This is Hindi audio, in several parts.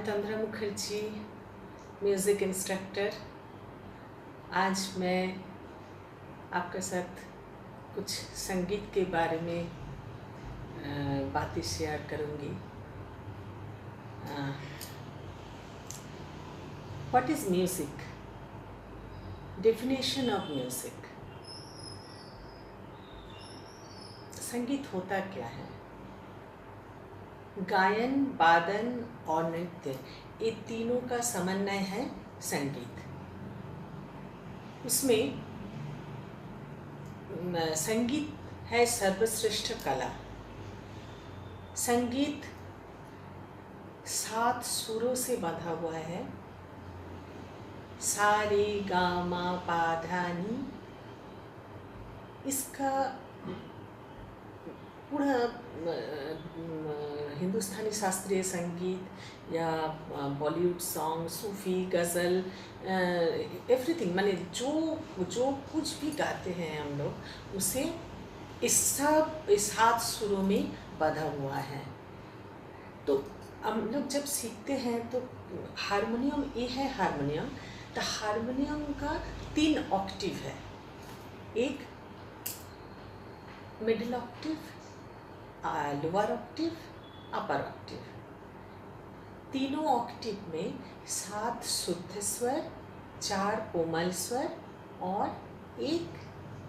तंद्रा मुखर्जी, म्यूज़िक इंस्ट्रक्टर। आज मैं आपके साथ कुछ संगीत के बारे में बातें शेयर करूँगी। What is music? Definition of music. संगीत होता क्या है? गायन, वादन और नृत्य, ये तीनों का समन्वय है संगीत। उसमें संगीत है सर्वश्रेष्ठ कला। संगीत 7 सुरों से बंधा हुआ है। सा रे गा मा पा धा नी। इसका पूरा हिंदुस्तानी शास्त्रीय संगीत या बॉलीवुड सॉन्ग, सूफी, गज़ल, एवरीथिंग, माने जो कुछ भी गाते हैं हम लोग, उसे इस 7 सुरों में बंधा हुआ है। तो हम लोग जब सीखते हैं तो हारमोनियम, ये है हारमोनियम। तो हारमोनियम का 3 ऑक्टेव है। एक मिडिल ऑक्टेव, लोअर ऑक्टेव, अपर ऑक्टेव। तीनों ऑक्टेव में 7 शुद्ध स्वर, 4 कोमल स्वर और 1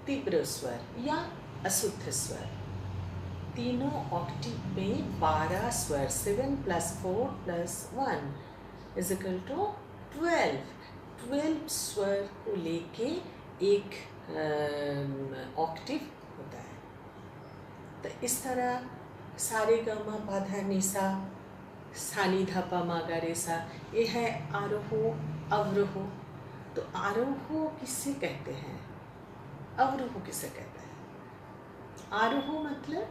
तीव्र स्वर या अशुद्ध स्वर। तीनों ऑक्टेव में 12 स्वर, 7 + 4 + 1 = 12 स्वर को लेके एक ऑक्टेव होता है। तो इस तरह सा रे गा मा पा धा नि सा, सा नी धा पा मा गा रे सा, ये है आरोह अवरोह। तो आरोह किससे कहते हैं? अवरोह किसे कहते हैं? आरोह मतलब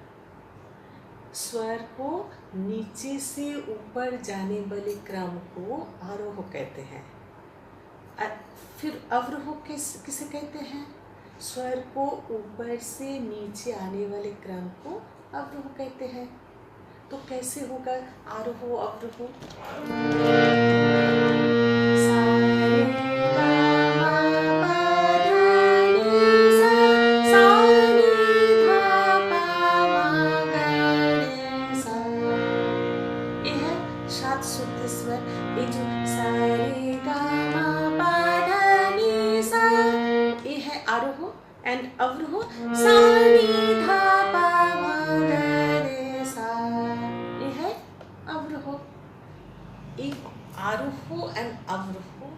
स्वर को नीचे से ऊपर जाने वाले क्रम को आरोह कहते हैं। फिर अवरोह किसे कहते हैं? स्वर को ऊपर से नीचे आने वाले क्रम को अवरोह कहते हैं। तो कैसे होगा आरोह अवरोह? सा रे गा मा पा धा नि सा, सा नी धा पा मा गा रे सा। ये है 7 शुद्ध स्वर। ये जो सा रे गा मा पा धा नि सा, ये है आरोह। एंड अवरोह सा नी धा पा मा गा रे सा, ये है अवरोह। एक आरोह एंड अवरोह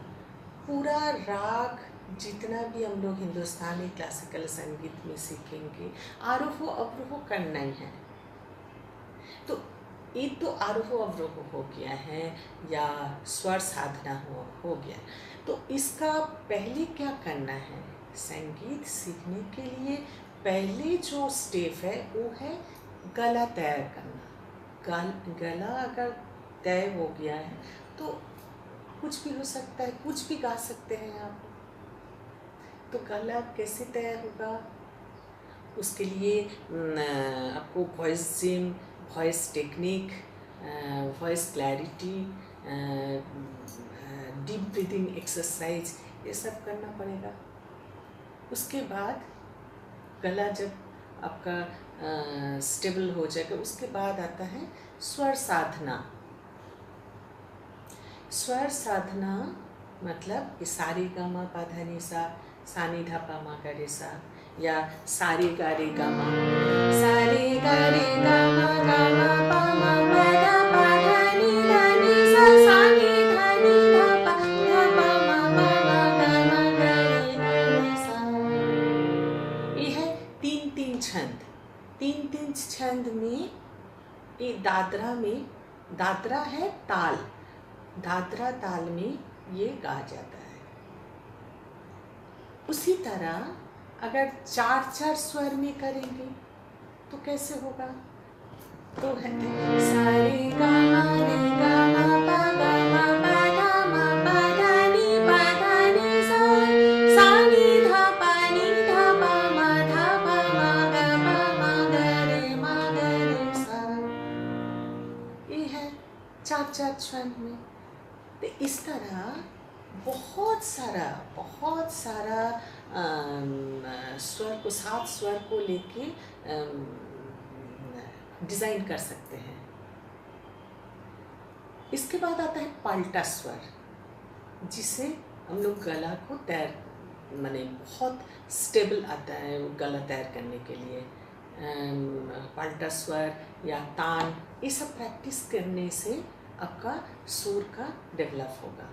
पूरा राग जितना भी हम लोग हिंदुस्तानी क्लासिकल संगीत में सीखेंगे, आरोह अवरोह करना ही है। तो एक तो आरोह अवरोह हो गया है या स्वर साधना हो गया। तो इसका पहले क्या करना है? संगीत सीखने के लिए पहले जो स्टेप है वो है गला तैयार करना। गला अगर तय हो गया है तो कुछ भी हो सकता है, कुछ भी गा सकते हैं आप। तो गला कैसे तैयार होगा? उसके लिए आपको voice gym, voice technique, voice clarity, deep breathing exercise, ये सब करना पड़ेगा। उसके बाद गला जब आपका स्टेबल हो जाएगा, उसके बाद आता है स्वर साधना। स्वर साधना मतलब सा रे गा मा पा धा नि सा, सा नी धा पा मा गा रे सा, या सा रे गा मा, सा रे गा मा पा मा पा धा नि सा, सा नी धा पा मा गा रे सा। ये है 3-3 छंद। 3-3 छंद में ये दादरा है ताल। दादरा ताल में ये गा जाता है। उसी तरह अगर 4-4 स्वर में करेंगे तो कैसे होगा? तो है सा रे गा मा पा गा मा पा धा मा पा धा नि सा, सा नी धा पा मा गा रे सा। ये है 4-4 छंद में। तो इस तरह बहुत सारा स्वर को, 7 स्वर को लेके डिज़ाइन कर सकते हैं। इसके बाद आता है पलटा स्वर, जिसे हम लोग गला को माने बहुत स्टेबल आता है गला तैयार करने के लिए। पलटा स्वर या तान, ये सब प्रैक्टिस करने से आपका सुर का डेवलप होगा।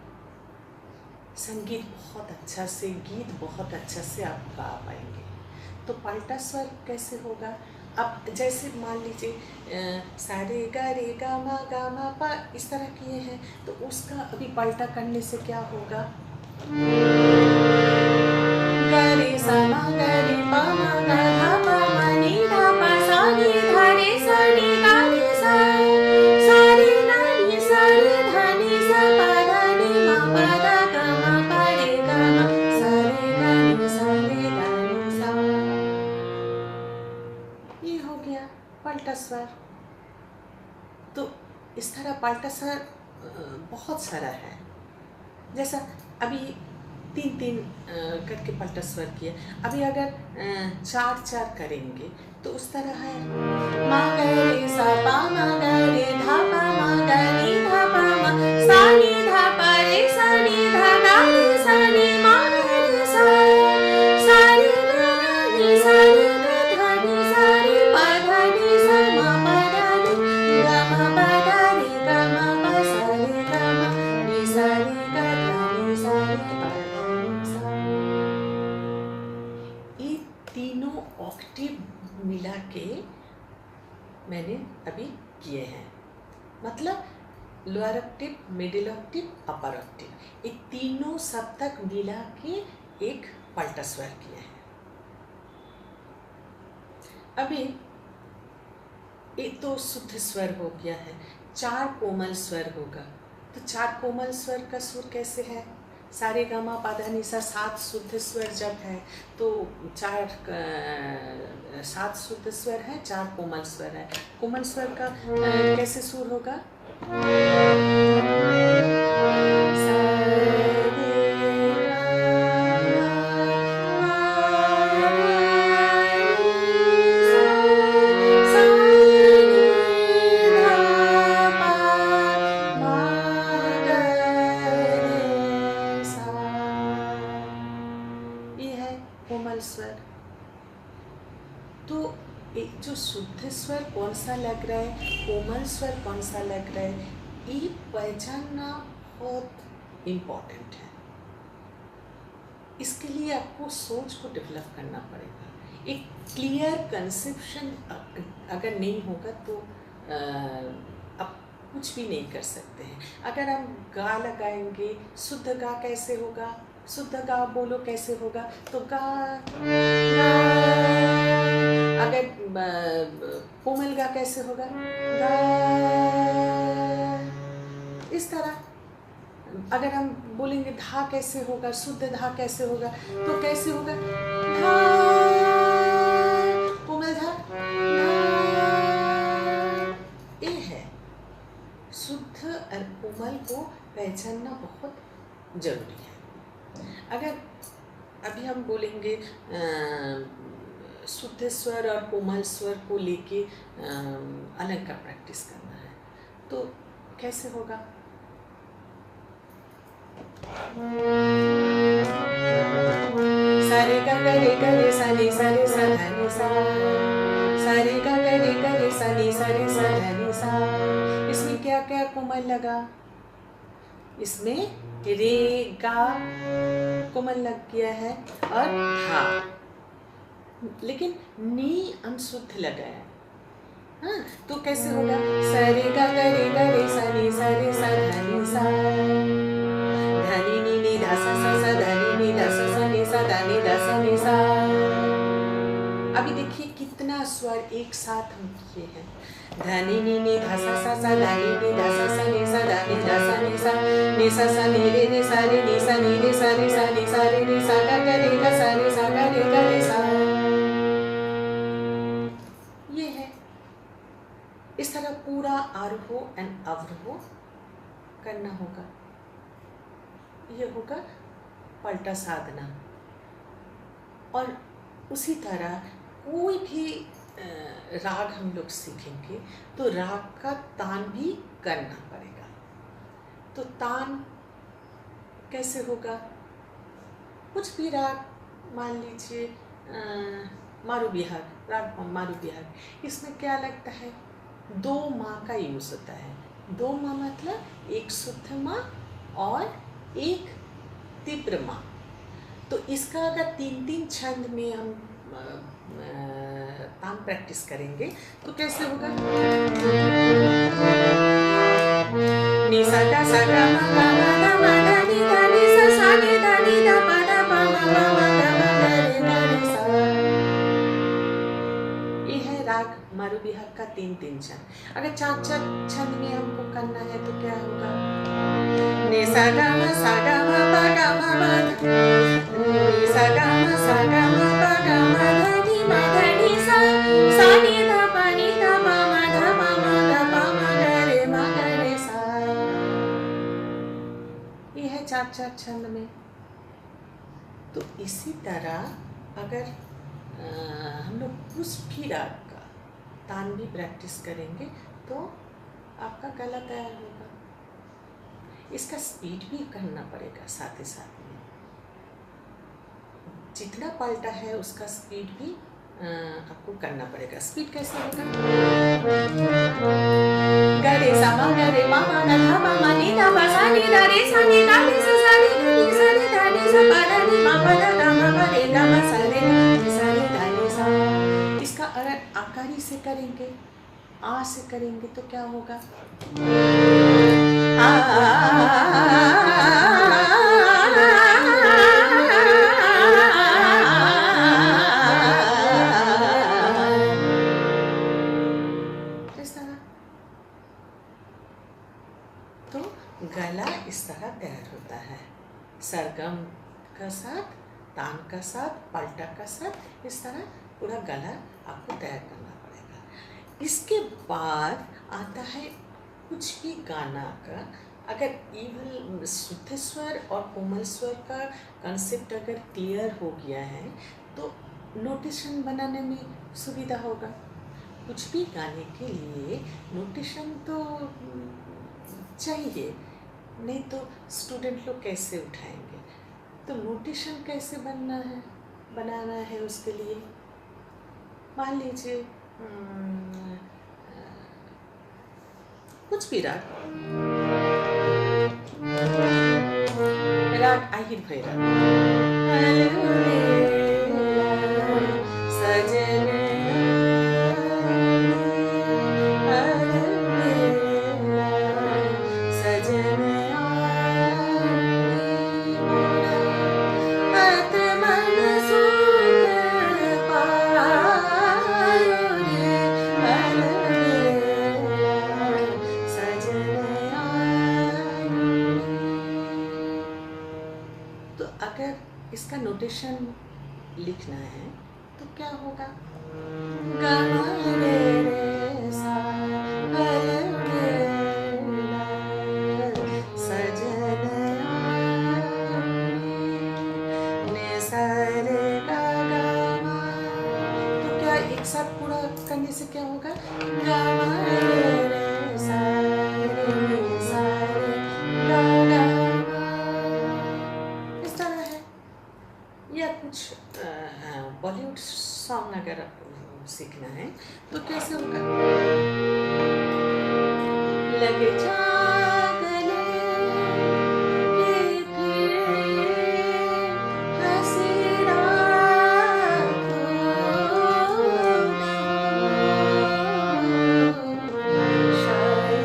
संगीत बहुत अच्छा से, गीत बहुत अच्छा से आप गा पाएंगे। तो पलटा स्वर कैसे होगा? अब जैसे मान लीजिए सा रे गा मा पा इस तरह किए हैं, तो उसका अभी पलटा करने से क्या होगा? गा रे सा मा गा रे पा मा गा धा पा मा नी धा पा सा नी धा रे सा नी गा रे सा रे गा रे सा रे धा नी सा पा धा नी मा पा धा गा मा पा रे गा मा सा रे गा नी सा रे गा नी सा। ये हो गया पलटा स्वर। तो इस तरह पलटा स्वर बहुत सारा है। जैसा अभी 3-3 करके पलटा स्वर किया। अभी अगर 4-4 करेंगे तो उस तरह है मा गा रे सा पा मा गा रे धा पा मा गा नी धा पा मा सा नी धा पा रे सा नी धा गा रे सा नी मा गा रे सा रे गा नी सा रे गा धा नी सा रे पा धा नी सा मा पा धा नी गा मा पा धा रे गा मा पा सा रे गा मा नी सा रे गा धा नी सा रे पा धा नी सा। ये तीनों ऑक्टेव मिला के मैंने अभी किए हैं। मतलब लोअर ऑक्टेव, मिडिल ऑक्टेव, अपर ऑक्टेव, ये तीनों सब तक मिला के एक पलटा स्वर किया है। अभी एक तो शुद्ध स्वर हो गया है, 4 कोमल स्वर होगा। तो 4 कोमल स्वर का सुर कैसे है? सा रे गा मा पा धा नी सा 7 शुद्ध स्वर जब है तो 7 शुद्ध स्वर है, 4 कोमल स्वर है। कोमल स्वर का कैसे सुर होगा? कोमल स्वर। तो जो शुद्ध स्वर कौन सा लग रहा है, कोमल स्वर कौन सा लग रहा है, ये पहचानना बहुत इम्पोर्टेंट है। इसके लिए आपको सोच को डेवलप करना पड़ेगा। एक क्लियर कंसेप्शन अगर नहीं होगा तो आप कुछ भी नहीं कर सकते हैं। अगर हम गा लगाएंगे, शुद्ध गा कैसे होगा? शुद्ध गा बोलो कैसे होगा? तो गा, गा। अगर कोमल गा कैसे होगा? गा। इस तरह अगर हम बोलेंगे धा कैसे होगा, शुद्ध धा कैसे होगा, तो कैसे होगा? धा, कोमल धा, धा। ये है शुद्ध और कोमल को पहचानना बहुत जरूरी है। अगर अभी हम बोलेंगे शुद्ध स्वर और कोमल स्वर को लेके अलग का प्रैक्टिस करना है, तो कैसे होगा? सा रे गा रे सा नी सा रे सा धा नी सा, सा रे गा रे सा नी सा रे सा धा नी सा। इसमें क्या क्या कोमल लगा? इसमें रे गा कोमल लग गया है और धा, लेकिन नी अनशुद्ध लगा है। हाँ, तो कैसे होगा? सा रे गा रे सा नी सा रे सा धा नी सा, धा नी नी नी धा सा सा धा नी नी धा सा नी सा धा नी धा सा नी सा। अभी देखिए कितना स्वर एक साथ हम किए हैं। धा नी नी नी धा सा धा नी नी धा सा नी सा धा नी धा सा नी सा नी रे सा रे नी सा रे सा नी सा रे सा गा रे गा सा रे सा। ये है। इस तरह पूरा आरोह एंड अवरोह करना होगा। ये होगा पलटा साधना। और उसी तरह कोई भी राग हम लोग सीखेंगे तो राग का तान भी करना पड़ेगा। तो तान कैसे होगा? कुछ भी राग, मान लीजिए मारू बिहार, राग मारू बिहार, इसमें क्या लगता है? 2 माँ का यूज़ होता है। 2 माँ मतलब एक शुद्ध माँ और एक तीव्र माँ। तो इसका अगर 3-3 छंद में हम तान प्रैक्टिस करेंगे तो कैसे होगा? नि सा गा मा गा मा धा मा धा नि धा नि सा नि धा नि धा पा धा पा मा गा मा गा रे सा। ये है राग मारू बिहार का 3-3 छंद। अगर 4-4 छंद में हमको करना है तो क्या होगा? नि सा गा मा पा गा मा पा नि सा गा मा पा गा मा धा नि सा नि धा पा मा धा पा मा गा रे सा। ये है 4-4 छंद में। तो इसी तरह अगर हम लोग कुछ भी राग का तान भी प्रैक्टिस करेंगे तो आपका गला तैयार होगा। इसका स्पीड भी करना पड़ेगा साथ ही साथ में। जितना पलटा है उसका स्पीड भी आपको करना पड़ेगा। स्पीड कैसे होगा? गा रे सा मा गा रे मा मा गा धा मा मा नि धा पा सा नि धा रे सा नि धा नि सा सा नि धा नि सा पा धा नि मा पा धा गा मा पा रे गा मा सा रे सा नि धा नि सा। इसका अगर आकारी से करेंगे, आ से करेंगे तो क्या होगा? तो गला इस तरह तैयार होता है। सरगम का साथ, तान का साथ, पलटा का साथ, इस तरह पूरा गला आपको तैयार करना पड़ेगा। इसके बाद आता है कुछ भी गाना का अगर इवन शुद्ध स्वर और कोमल स्वर का कंसेप्ट अगर क्लियर हो गया है तो नोटेशन बनाने में सुविधा होगा। कुछ भी गाने के लिए नोटेशन तो चाहिए, नहीं तो स्टूडेंट लोग कैसे उठाएंगे? तो नोटेशन कैसे बनाना है उसके लिए मान लीजिए कुछ भी राग आहिर भैरव, सजन इसका नोटेशन लिखना है तो क्या होगा? गा मा रे रे सा सजन ने सा रे गा गा मा। तो क्या एक साथ पूरा करने से क्या होगा? गा मा रे रे सा रे सा रे गा गा मा। इस तरह है। या कुछ बॉलीवुड सॉन्ग अगर आपको सीखना है तो कैसे होगा? लगे जा गले के फिरे हंसी रातों शायद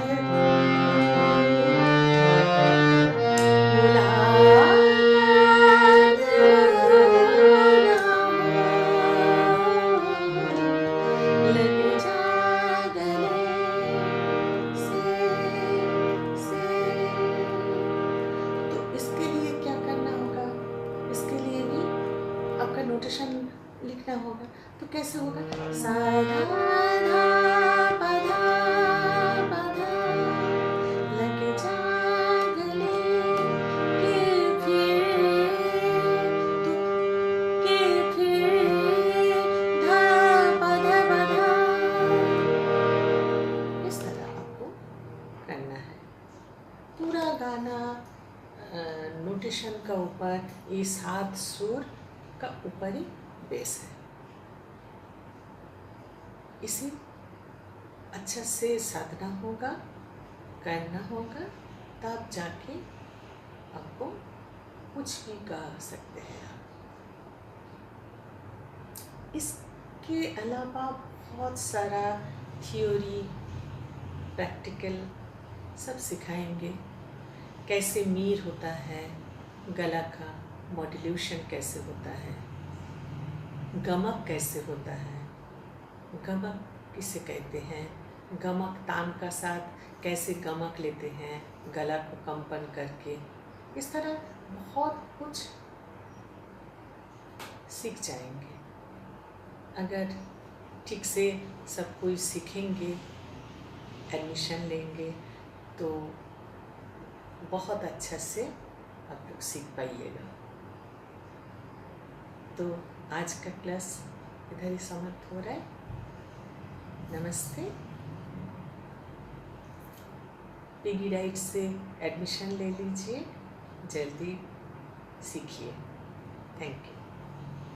नोटेशन लिखना होगा तो कैसे होगा? सा धा धा पा धा लगे जा गले के पर ये 7 सुर का ऊपरी बेस है। इसे अच्छा से साधना होगा, करना होगा, तब जाके आपको कुछ भी गा सकते हैं आप। इसके अलावा बहुत सारा थ्योरी, प्रैक्टिकल सब सिखाएंगे। कैसे मीर होता है, गला का मॉड्यूलेशन कैसे होता है, गमक कैसे होता है, गमक किसे कहते हैं, गमक तान का साथ कैसे गमक लेते हैं गला को कंपन करके। इस तरह बहुत कुछ सीख जाएंगे अगर ठीक से सब कोई सीखेंगे, एडमिशन लेंगे तो बहुत अच्छा से आप लोग सीख पाइएगा। तो आज का क्लास इधर ही समाप्त हो रहा है। नमस्ते। पिगीडाइट से एडमिशन ले लीजिए, जल्दी सीखिए। Thank you.